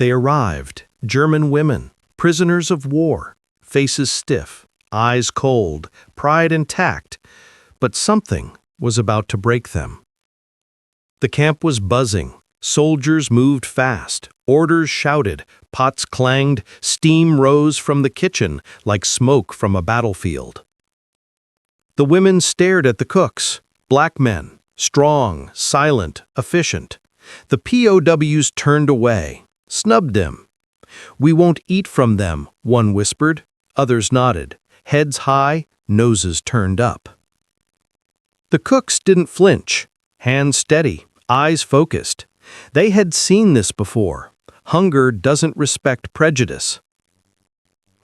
They arrived, German women, prisoners of war, faces stiff, eyes cold, pride intact, but something was about to break them. The camp was buzzing. Soldiers moved fast, orders shouted, pots clanged, steam rose from the kitchen like smoke from a battlefield. The women stared at the cooks, black men, strong, silent, efficient. The POWs turned away, snubbed them. "We won't eat from them," one whispered. Others nodded, heads high, noses turned up. The cooks didn't flinch, hands steady, eyes focused. They had seen this before. Hunger doesn't respect prejudice.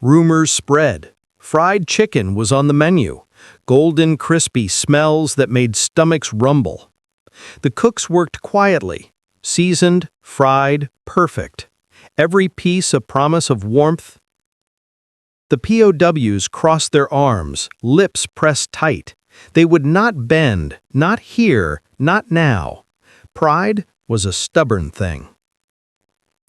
Rumors spread. Fried chicken was on the menu, golden crispy smells that made stomachs rumble. The cooks worked quietly, seasoned, fried, perfect. Every piece a promise of warmth. The POWs crossed their arms, lips pressed tight. They would not bend, not here, not now. Pride was a stubborn thing.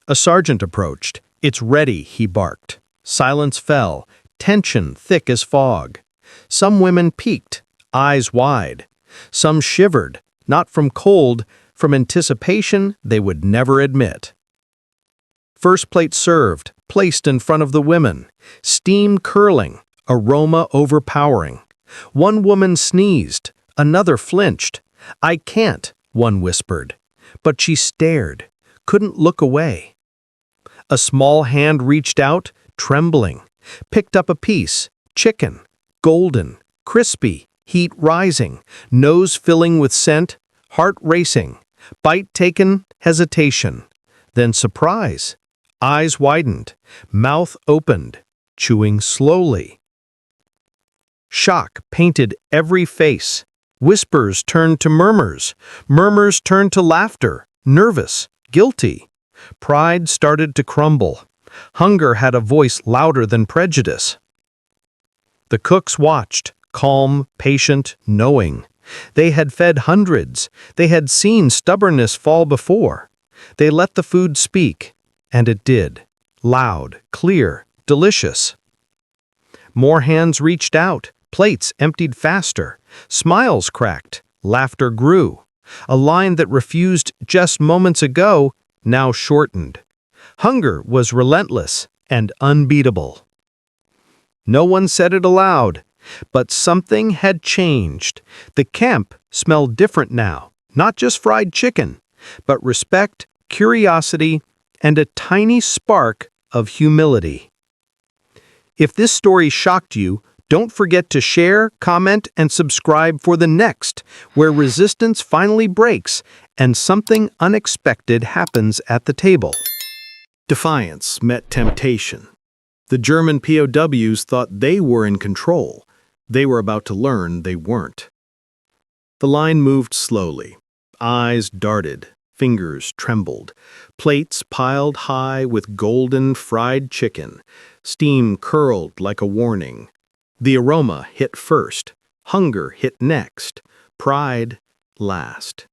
A sergeant approached. "It's ready," he barked. Silence fell, tension thick as fog. Some women peeked, eyes wide. Some shivered, not from cold, from anticipation they would never admit. First plate served, placed in front of the women. Steam curling, aroma overpowering. One woman sneezed, another flinched. "I can't," one whispered. But she stared, couldn't look away. A small hand reached out, trembling, picked up a piece, chicken, golden, crispy, heat rising, nose filling with scent, heart racing, bite taken, hesitation, then surprise, eyes widened, mouth opened, chewing slowly. Shock painted every face. Whispers turned to murmurs. Murmurs turned to laughter, nervous, guilty. Pride started to crumble. Hunger had a voice louder than prejudice. The cooks watched, calm, patient, knowing. They had fed hundreds. They had seen stubbornness fall before. They let the food speak, and it did. Loud, clear, delicious. More hands reached out. Plates emptied faster. Smiles cracked. Laughter grew. A line that refused just moments ago now shortened. Hunger was relentless and unbeatable. No one said it aloud, but something had changed. The camp smelled different now, not just fried chicken, but respect, curiosity, and a tiny spark of humility. If this story shocked you, don't forget to share, comment, and subscribe for the next, where resistance finally breaks and something unexpected happens at the table. Defiance met temptation. The German POWs thought they were in control. They were about to learn they weren't. The line moved slowly. Eyes darted, fingers trembled. Plates piled high with golden fried chicken. Steam curled like a warning. The aroma hit first, hunger hit next, pride last.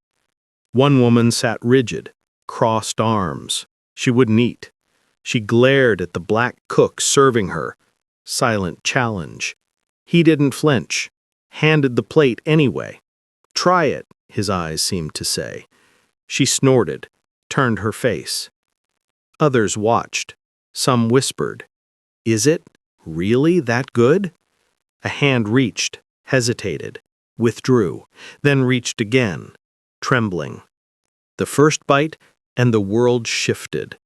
One woman sat rigid, crossed arms. She wouldn't eat. She glared at the black cook serving her. Silent challenge. He didn't flinch, handed the plate anyway. "Try it," his eyes seemed to say. She snorted, turned her face. Others watched. Some whispered, "Is it really that good?" A hand reached, hesitated, withdrew, then reached again, trembling. The first bite, and the world shifted.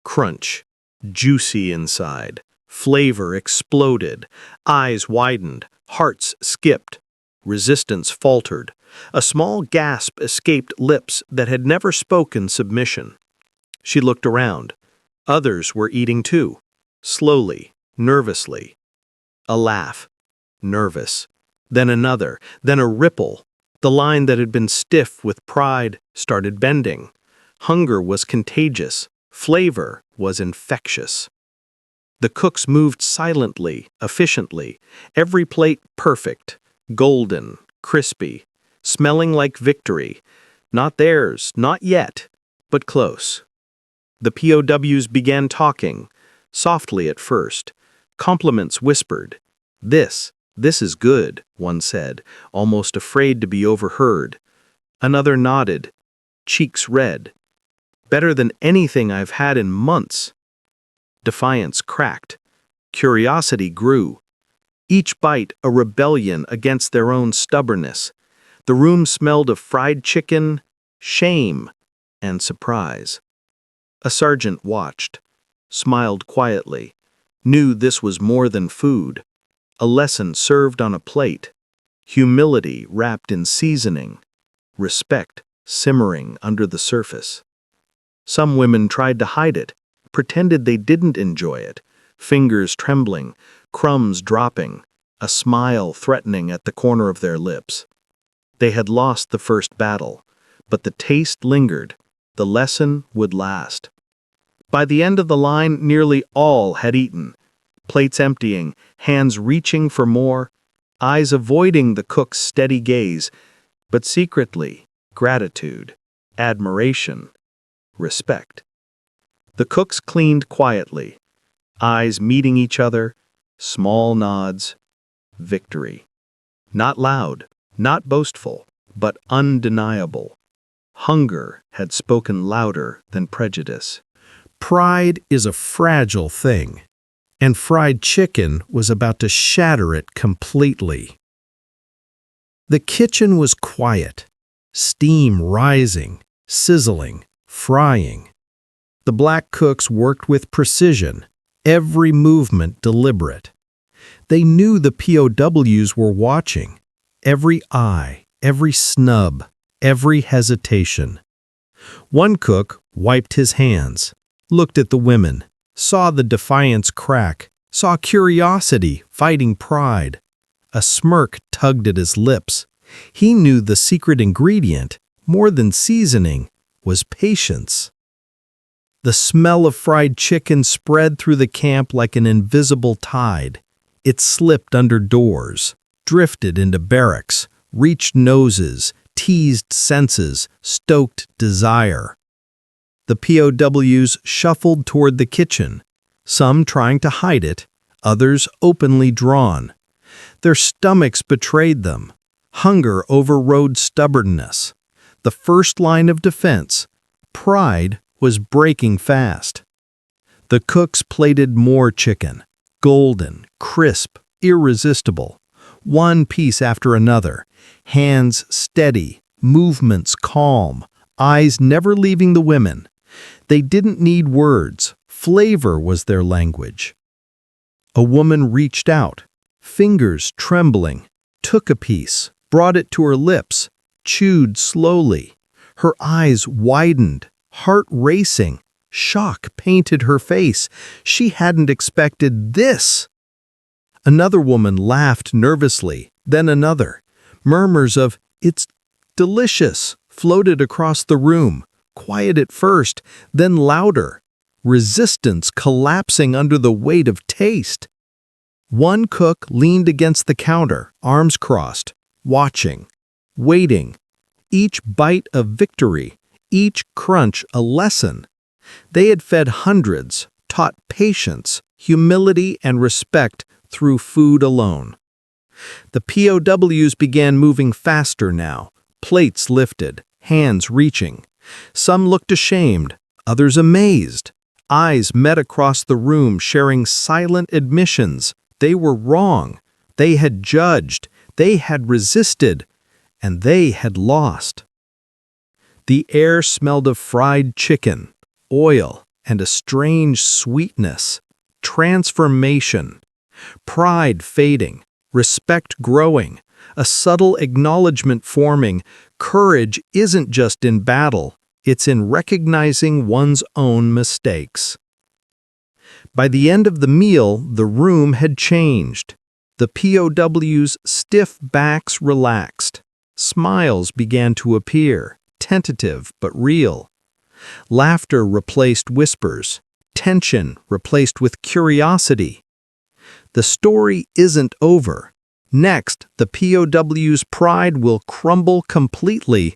Crunch, juicy inside, flavor exploded, eyes widened, hearts skipped. Resistance faltered. A small gasp escaped lips that had never spoken submission. She looked around. Others were eating too, slowly, nervously. A laugh. Nervous. Then another, then a ripple. The line that had been stiff with pride started bending. Hunger was contagious. Flavor was infectious. The cooks moved silently, efficiently, every plate perfect, golden, crispy, smelling like victory. Not theirs, not yet, but close. The POWs began talking, softly at first. Compliments whispered. This is good," one said, almost afraid to be overheard. Another nodded, cheeks red. "Better than anything I've had in months." Defiance cracked. Curiosity grew. Each bite a rebellion against their own stubbornness. The room smelled of fried chicken, shame, and surprise. A sergeant watched, smiled quietly, knew this was more than food, a lesson served on a plate, humility wrapped in seasoning, respect simmering under the surface. Some women tried to hide it, pretended they didn't enjoy it, fingers trembling, crumbs dropping, a smile threatening at the corner of their lips. They had lost the first battle, but the taste lingered, the lesson would last. By the end of the line, nearly all had eaten, plates emptying, hands reaching for more, eyes avoiding the cook's steady gaze, but secretly, gratitude, admiration, respect. The cooks cleaned quietly, eyes meeting each other, small nods, victory. Not loud, not boastful, but undeniable. Hunger had spoken louder than prejudice. Pride is a fragile thing, and fried chicken was about to shatter it completely. The kitchen was quiet, steam rising, sizzling, frying. The black cooks worked with precision, every movement deliberate. They knew the POWs were watching, every eye, every snub, every hesitation. One cook wiped his hands, looked at the women, saw the defiance crack, saw curiosity fighting pride. A smirk tugged at his lips. He knew the secret ingredient, more than seasoning, was patience. The smell of fried chicken spread through the camp like an invisible tide. It slipped under doors, drifted into barracks, reached noses, teased senses, stoked desire. The POWs shuffled toward the kitchen, some trying to hide it, others openly drawn. Their stomachs betrayed them. Hunger overrode stubbornness. The first line of defense, pride, was breaking fast. The cooks plated more chicken, golden, crisp, irresistible, one piece after another, hands steady, movements calm, eyes never leaving the women. They didn't need words, flavor was their language. A woman reached out, fingers trembling, took a piece, brought it to her lips, chewed slowly. Her eyes widened, heart racing, shock painted her face. She hadn't expected this. Another woman laughed nervously, then another. Murmurs of, "It's delicious," floated across the room, quiet at first, then louder. Resistance collapsing under the weight of taste. One cook leaned against the counter, arms crossed, watching, waiting. Each bite a victory, each crunch a lesson. They had fed hundreds, taught patience, humility, and respect through food alone. The POWs began moving faster now, plates lifted, hands reaching. Some looked ashamed, others amazed. Eyes met across the room, sharing silent admissions. They were wrong. They had judged. They had resisted. And they had lost. The air smelled of fried chicken, oil, and a strange sweetness. Transformation. Pride fading. Respect growing. A subtle acknowledgement forming. Courage isn't just in battle. It's in recognizing one's own mistakes. By the end of the meal, the room had changed. The POWs' stiff backs relaxed. Smiles began to appear, tentative but real. Laughter replaced whispers. Tension replaced with curiosity. The story isn't over. Next, the POWs' pride will crumble completely,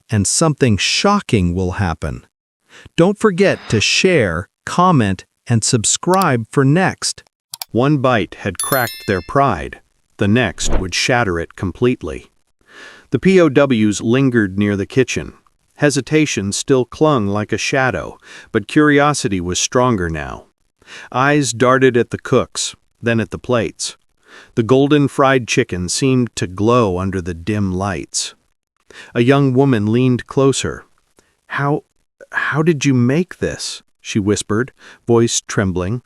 and something shocking will happen. Don't forget to share, comment, and subscribe for next. One bite had cracked their pride. The next would shatter it completely. The POWs lingered near the kitchen. Hesitation still clung like a shadow, but curiosity was stronger now. Eyes darted at the cooks, then at the plates. The golden fried chicken seemed to glow under the dim lights. A young woman leaned closer. How did you make this?" she whispered, voice trembling.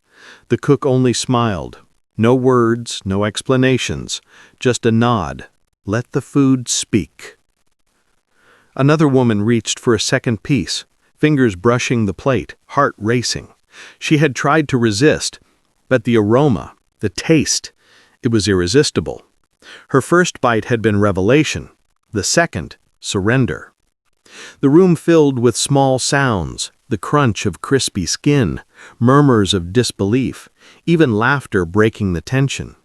The cook only smiled. No words, no explanations, just a nod. Let the food speak. Another woman reached for a second piece, fingers brushing the plate, heart racing. She had tried to resist, but the aroma, the taste, it was irresistible. Her first bite had been revelation, the second, surrender. The room filled with small sounds, the crunch of crispy skin, murmurs of disbelief, even laughter breaking the tension.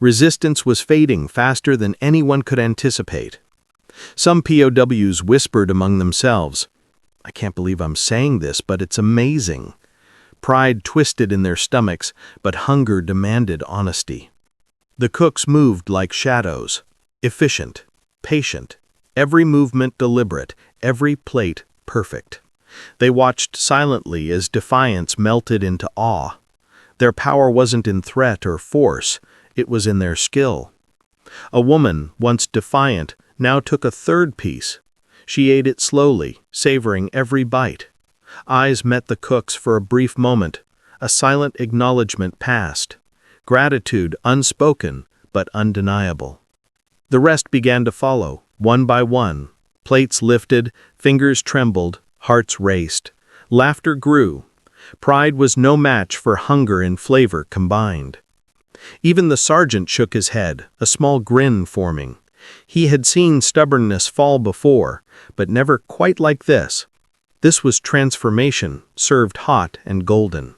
Resistance was fading faster than anyone could anticipate. Some POWs whispered among themselves, "I can't believe I'm saying this, but it's amazing." Pride twisted in their stomachs, but hunger demanded honesty. The cooks moved like shadows, efficient, patient, every movement deliberate, every plate perfect. They watched silently as defiance melted into awe. Their power wasn't in threat or force, it was in their skill. A woman, once defiant, now took a third piece. She ate it slowly, savoring every bite. Eyes met the cooks for a brief moment. A silent acknowledgement passed. Gratitude unspoken, but undeniable. The rest began to follow, one by one. Plates lifted, fingers trembled, hearts raced. Laughter grew. Pride was no match for hunger and flavor combined. Even the sergeant shook his head, a small grin forming. He had seen stubbornness fall before, but never quite like this. This was transformation, served hot and golden.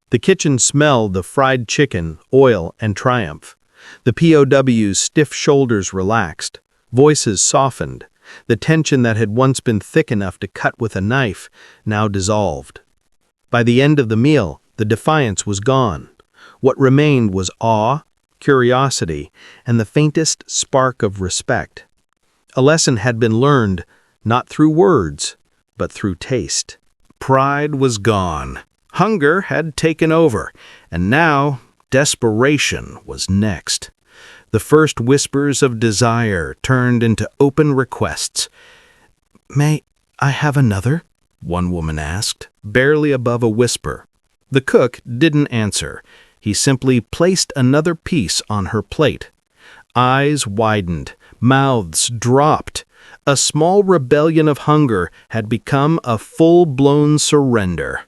The kitchen smelled the fried chicken, oil, and triumph. The POW's stiff shoulders relaxed, voices softened. The tension that had once been thick enough to cut with a knife now dissolved. By the end of the meal, the defiance was gone. What remained was awe, curiosity, and the faintest spark of respect. A lesson had been learned, not through words, but through taste. Pride was gone. Hunger had taken over, and now desperation was next. The first whispers of desire turned into open requests. "May I have another?" one woman asked, barely above a whisper. The cook didn't answer. He simply placed another piece on her plate. Eyes widened, mouths dropped. A small rebellion of hunger had become a full-blown surrender.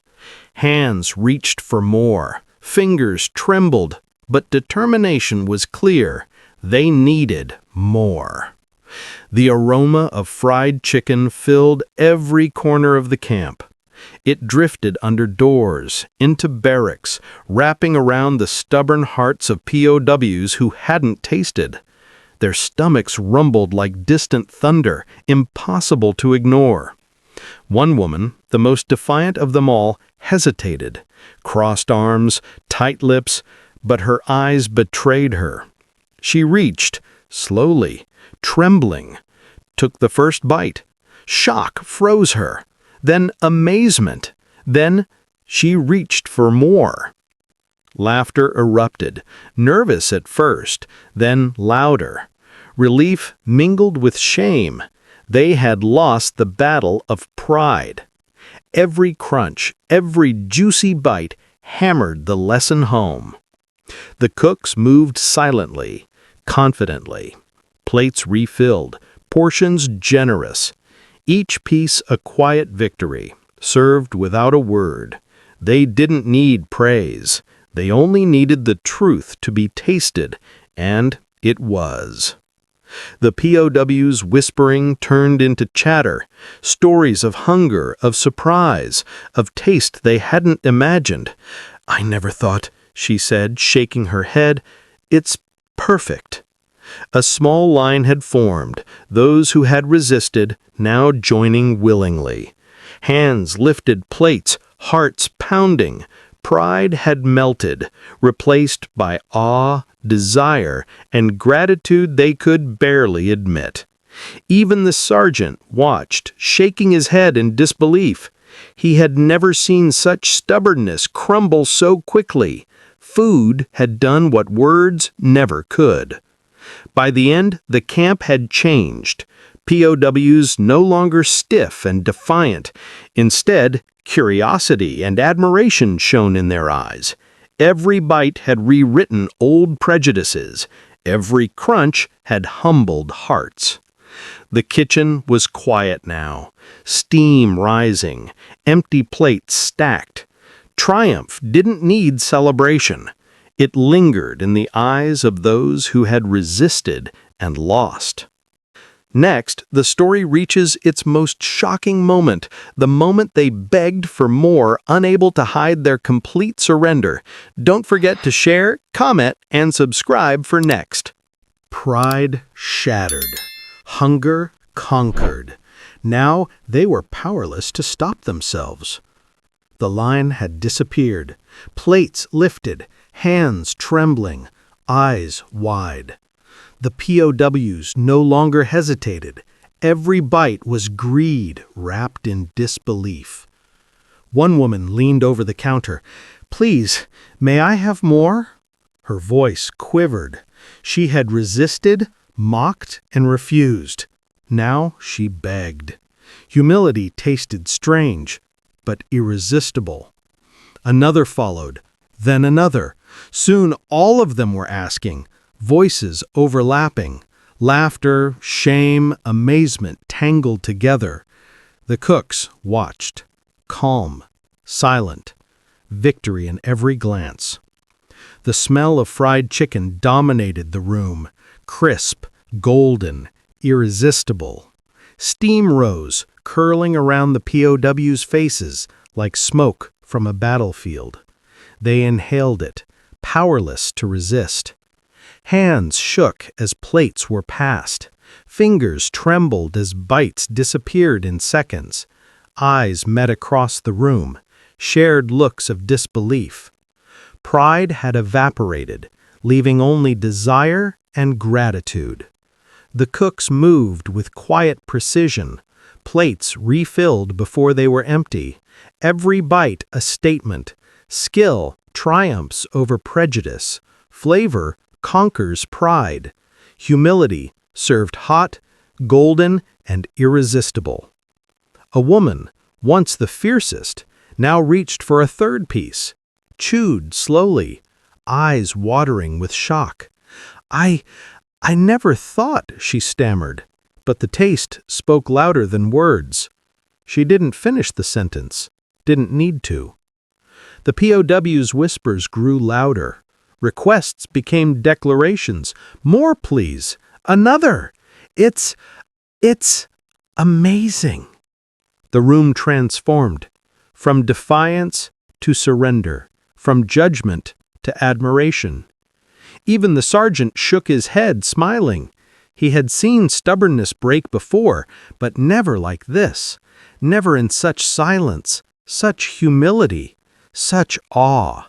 Hands reached for more. Fingers trembled, but determination was clear. They needed more. The aroma of fried chicken filled every corner of the camp. It drifted under doors, into barracks, wrapping around the stubborn hearts of POWs who hadn't tasted. Their stomachs rumbled like distant thunder, impossible to ignore. One woman, the most defiant of them all, hesitated, crossed arms, tight lips, but her eyes betrayed her. She reached, slowly, trembling, took the first bite. Shock froze her, then amazement, then she reached for more. Laughter erupted, nervous at first, then louder. Relief mingled with shame. They had lost the battle of pride. Every crunch, every juicy bite hammered the lesson home. The cooks moved silently, confidently. Plates refilled, portions generous. Each piece a quiet victory, served without a word. They didn't need praise. They only needed the truth to be tasted, and it was. The POW's whispering turned into chatter, stories of hunger, of surprise, of taste they hadn't imagined. "I never thought," she said, shaking her head. "It's perfect." A small line had formed, those who had resisted now joining willingly. Hands lifted plates, hearts pounding. Pride had melted, replaced by awe, desire, and gratitude they could barely admit. Even the sergeant watched, shaking his head in disbelief. He had never seen such stubbornness crumble so quickly. Food had done what words never could. By the end, the camp had changed. POWs no longer stiff and defiant. Instead, curiosity and admiration shone in their eyes. Every bite had rewritten old prejudices. Every crunch had humbled hearts. The kitchen was quiet now, steam rising, empty plates stacked. Triumph didn't need celebration. It lingered in the eyes of those who had resisted and lost. Next, the story reaches its most shocking moment, the moment they begged for more, unable to hide their complete surrender. Don't forget to share, comment, and subscribe for next. Pride shattered. Hunger conquered. Now they were powerless to stop themselves. The line had disappeared, plates lifted, hands trembling, eyes wide. The POWs no longer hesitated. Every bite was greed wrapped in disbelief. One woman leaned over the counter. "Please, may I have more?" Her voice quivered. She had resisted, mocked, and refused. Now she begged. Humility tasted strange, but irresistible. Another followed, then another. Soon all of them were asking, voices overlapping, laughter, shame, amazement tangled together. The cooks watched, calm, silent, victory in every glance. The smell of fried chicken dominated the room, crisp, golden, irresistible. Steam rose, curling around the POWs' faces like smoke from a battlefield. They inhaled it, powerless to resist. Hands shook as plates were passed. Fingers trembled as bites disappeared in seconds. Eyes met across the room, shared looks of disbelief. Pride had evaporated, leaving only desire and gratitude. The cooks moved with quiet precision, plates refilled before they were empty, every bite a statement. Skill triumphs over prejudice, flavor conquers pride, humility served hot, golden, and irresistible. A woman, once the fiercest, now reached for a third piece, chewed slowly, eyes watering with shock. I never thought," she stammered, but the taste spoke louder than words. She didn't finish the sentence, didn't need to. The POWs' whispers grew louder. Requests became declarations. "More, please. Another. It's amazing." The room transformed, from defiance to surrender, from judgment to admiration. Even the sergeant shook his head, smiling. He had seen stubbornness break before, but never like this. Never in such silence, such humility, such awe.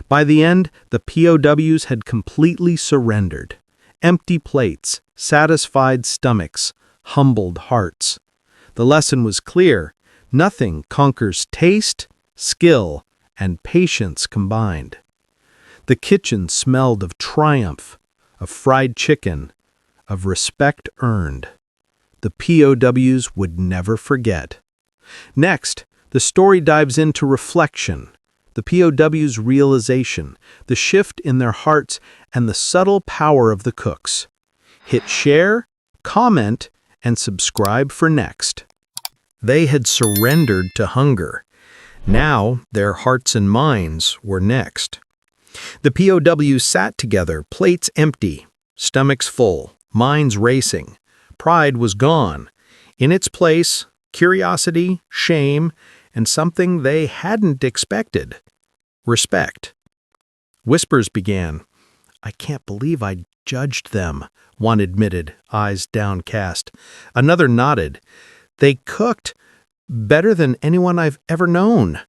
By the end, the POWs had completely surrendered. Empty plates, satisfied stomachs, humbled hearts. The lesson was clear. Nothing conquers taste, skill, and patience combined. The kitchen smelled of triumph, of fried chicken, of respect earned. The POWs would never forget. Next, the story dives into reflection, the POWs' realization, the shift in their hearts, and the subtle power of the cooks. Hit share, comment, and subscribe for next. They had surrendered to hunger. Now their hearts and minds were next. The POWs sat together, plates empty, stomachs full, minds racing. Pride was gone. In its place, curiosity, shame, and something they hadn't expected: respect. Whispers began. "I can't believe I judged them," one admitted, eyes downcast. Another nodded. "They cooked, Better than anyone I've ever known."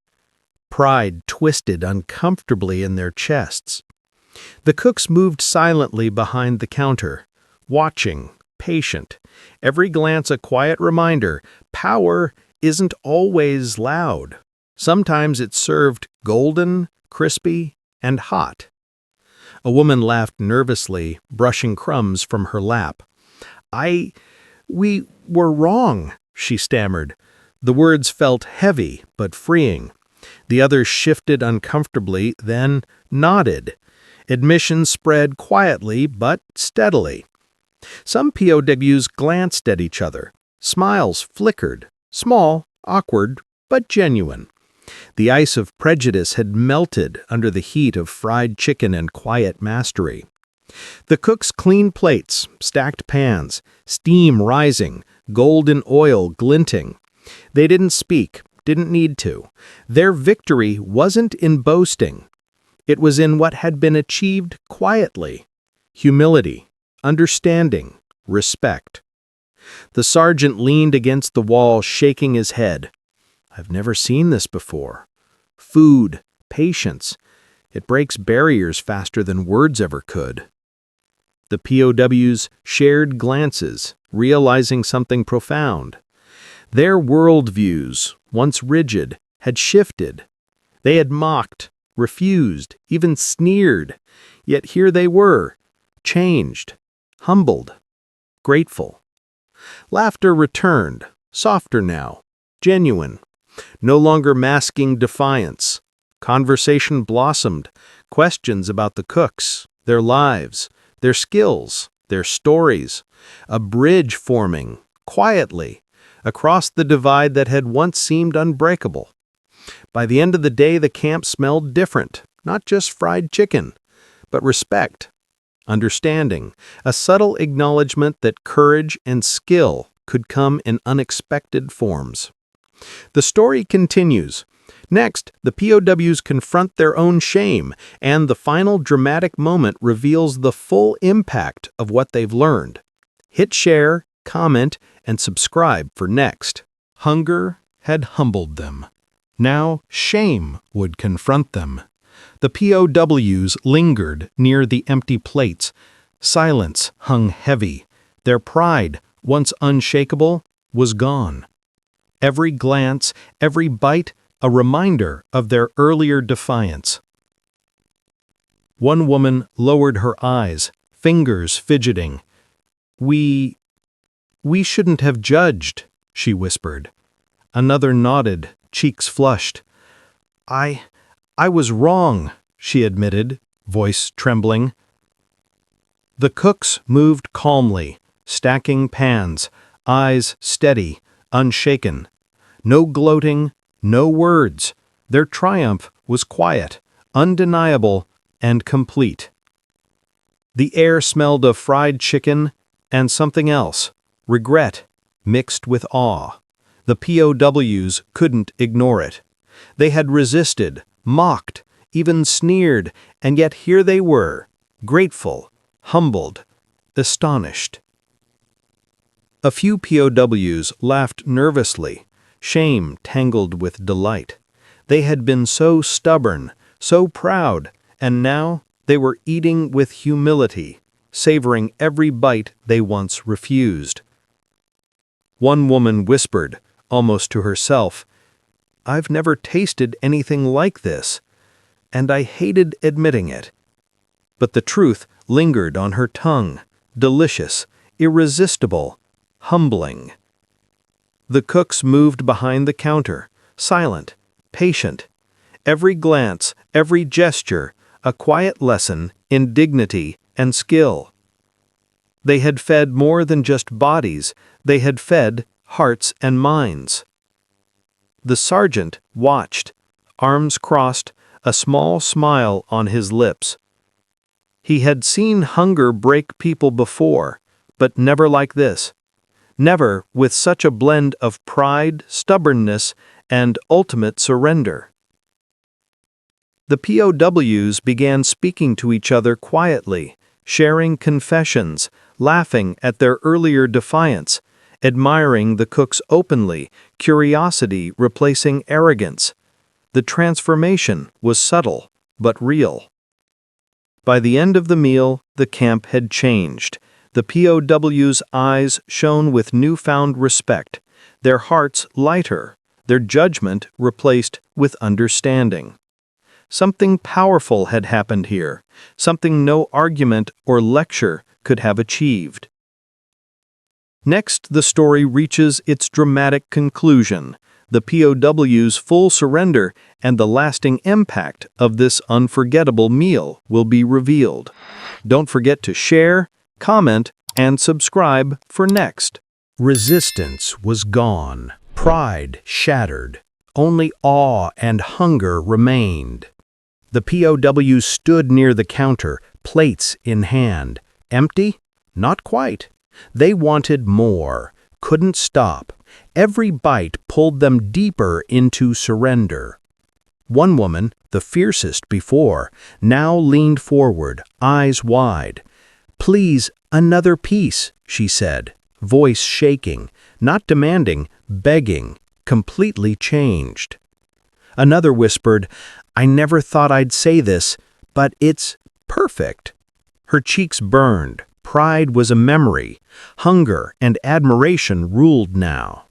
Pride twisted uncomfortably in their chests. The cooks moved silently behind the counter, watching, patient, every glance a quiet reminder: power isn't always loud. Sometimes it's served golden, crispy, and hot. A woman laughed nervously, brushing crumbs from her lap. We were wrong," she stammered. The words felt heavy but freeing. The others shifted uncomfortably, then nodded. Admission spread quietly but steadily. Some POWs glanced at each other. Smiles flickered, small, awkward, but genuine. The ice of prejudice had melted under the heat of fried chicken and quiet mastery. The cooks cleaned plates, stacked pans, steam rising, golden oil glinting. They didn't speak, didn't need to. Their victory wasn't in boasting. It was in what had been achieved quietly: humility, understanding, respect. The sergeant leaned against the wall, shaking his head. "I've never seen this before. Food, patience. It breaks barriers faster than words ever could." The POWs shared glances, realizing something profound. Their worldviews, once rigid, had shifted. They had mocked, refused, even sneered. Yet here they were, changed, humbled, grateful. Laughter returned, softer now, genuine, no longer masking defiance. Conversation blossomed, questions about the cooks, their lives, their skills, their stories, a bridge forming, quietly, across the divide that had once seemed unbreakable. By the end of the day, the camp smelled different, not just fried chicken, but respect, understanding, a subtle acknowledgement that courage and skill could come in unexpected forms. The story continues. Next, the POWs confront their own shame, and the final dramatic moment reveals the full impact of what they've learned. Hit share, comment, and subscribe for next. Hunger had humbled them. Now shame would confront them. The POWs lingered near the empty plates. Silence hung heavy. Their pride, once unshakable, was gone. Every glance, every bite, a reminder of their earlier defiance. One woman lowered her eyes, fingers fidgeting. We shouldn't have judged," she whispered. Another nodded, cheeks flushed. I was wrong," she admitted, voice trembling. The cooks moved calmly, stacking pans, eyes steady, unshaken. No gloating, no words. Their triumph was quiet, undeniable, and complete. The air smelled of fried chicken and something else, regret, mixed with awe. The POWs couldn't ignore it. They had resisted, mocked, even sneered, and yet here they were, grateful, humbled, astonished. A few POWs laughed nervously, shame tangled with delight. They had been so stubborn, so proud, and now they were eating with humility, savoring every bite they once refused. One woman whispered, almost to herself, "I've never tasted anything like this, and I hated admitting it." But the truth lingered on her tongue, delicious, irresistible, humbling. The cooks moved behind the counter, silent, patient. Every glance, every gesture, a quiet lesson in dignity and skill. They had fed more than just bodies, they had fed hearts and minds. The sergeant watched, arms crossed, a small smile on his lips. He had seen hunger break people before, but never like this. Never with such a blend of pride, stubbornness, and ultimate surrender. The POWs began speaking to each other quietly, sharing confessions, laughing at their earlier defiance, admiring the cooks openly, curiosity replacing arrogance. The transformation was subtle, but real. By the end of the meal, the camp had changed. The POWs' eyes shone with newfound respect, their hearts lighter, their judgment replaced with understanding. Something powerful had happened here, something no argument or lecture could have achieved. Next, the story reaches its dramatic conclusion, the POW's full surrender and the lasting impact of this unforgettable meal will be revealed. Don't forget to share, comment, and subscribe for next. Resistance was gone, pride shattered, only awe and hunger remained. The POWs stood near the counter, plates in hand. Empty? Not quite. They wanted more, couldn't stop. Every bite pulled them deeper into surrender. One woman, the fiercest before, now leaned forward, eyes wide. "Please, another piece," she said, voice shaking, not demanding, begging, completely changed. Another whispered, "I never thought I'd say this, but it's perfect." Her cheeks burned. Pride was a memory. Hunger and admiration ruled now.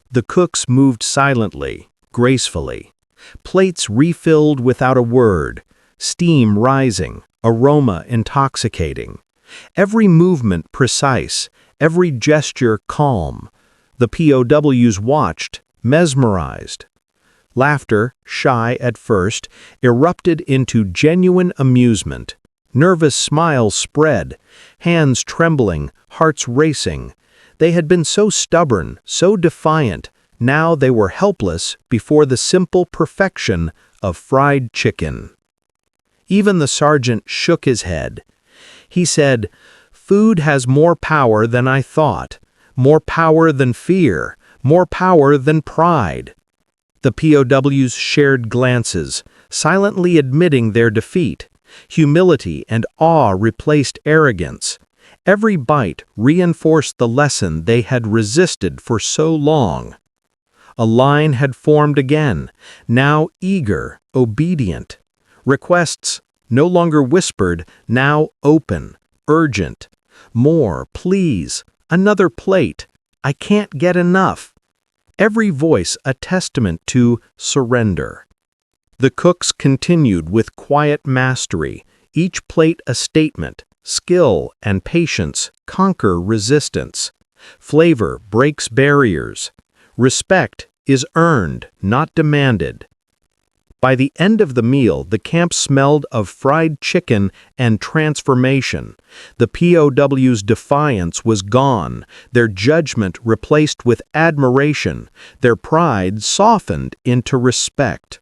The cooks moved silently, gracefully. Plates refilled without a word, steam rising, aroma intoxicating. Every movement precise, every gesture calm. The POWs watched, mesmerized. Laughter, shy at first, erupted into genuine amusement. Nervous smiles spread, hands trembling, hearts racing. They had been so stubborn, so defiant, now they were helpless before the simple perfection of fried chicken. Even the sergeant shook his head. He said, "Food has more power than I thought, more power than fear, more power than pride." The POWs shared glances, silently admitting their defeat. Humility and awe replaced arrogance. Every bite reinforced the lesson they had resisted for so long. A line had formed again, now eager, obedient. Requests, no longer whispered, now open, urgent. "More, please. Another plate. I can't get enough." Every voice a testament to surrender. The cooks continued with quiet mastery, each plate a statement. Skill and patience conquer resistance. Flavor breaks barriers. Respect is earned, not demanded. By the end of the meal, the camp smelled of fried chicken and transformation. The POWs' defiance was gone, their judgment replaced with admiration, their pride softened into respect.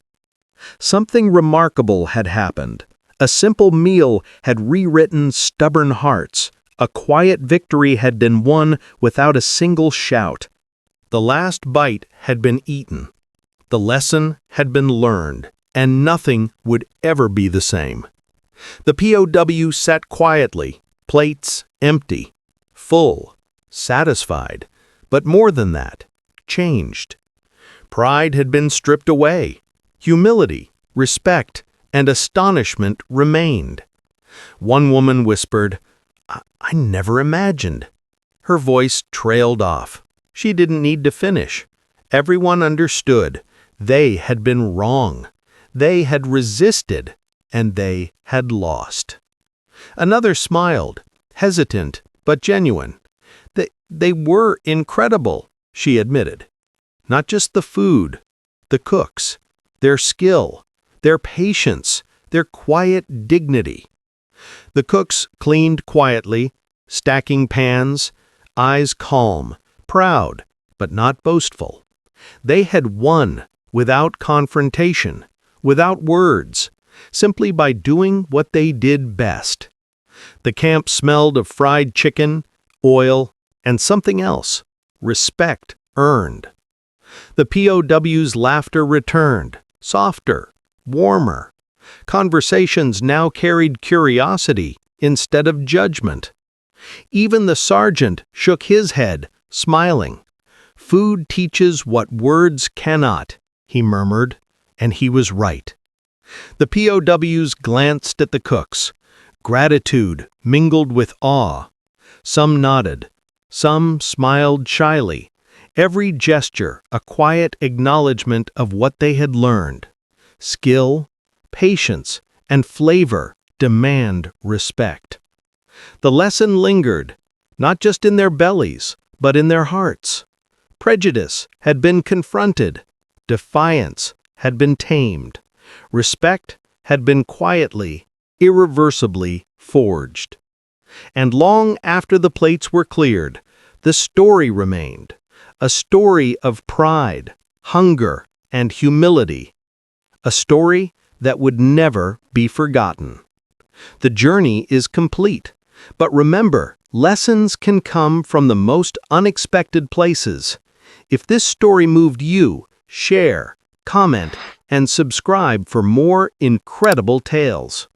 Something remarkable had happened. A simple meal had rewritten stubborn hearts. A quiet victory had been won without a single shout. The last bite had been eaten. The lesson had been learned, and nothing would ever be the same. The POW sat quietly, plates empty, full, satisfied, but more than that, changed. Pride had been stripped away. Humility, respect, and astonishment remained. One woman whispered, I never imagined." Her voice trailed off. She didn't need to finish. Everyone understood. They had been wrong. They had resisted, and they had lost. Another smiled, hesitant but genuine. They were incredible, she admitted. Not just the food, the cooks, their skill, their patience, their quiet dignity. The cooks cleaned quietly, stacking pans, eyes calm, proud, but not boastful. They had won without confrontation, without words, simply by doing what they did best. The camp smelled of fried chicken, oil, and something else, respect earned. The POW's laughter returned, softer, warmer. Conversations now carried curiosity instead of judgment. Even the sergeant shook his head, smiling. "Food teaches what words cannot," he murmured, and he was right. The POWs glanced at the cooks. Gratitude mingled with awe. Some nodded. Some smiled shyly. Every gesture a quiet acknowledgement of what they had learned. Skill, patience, and flavor demand respect. The lesson lingered, not just in their bellies, but in their hearts. Prejudice had been confronted. Defiance had been tamed. Respect had been quietly, irreversibly forged. And long after the plates were cleared, the story remained, a story of pride, hunger, and humility, a story that would never be forgotten. The journey is complete, but remember, lessons can come from the most unexpected places. If this story moved you, share, comment, and subscribe for more incredible tales.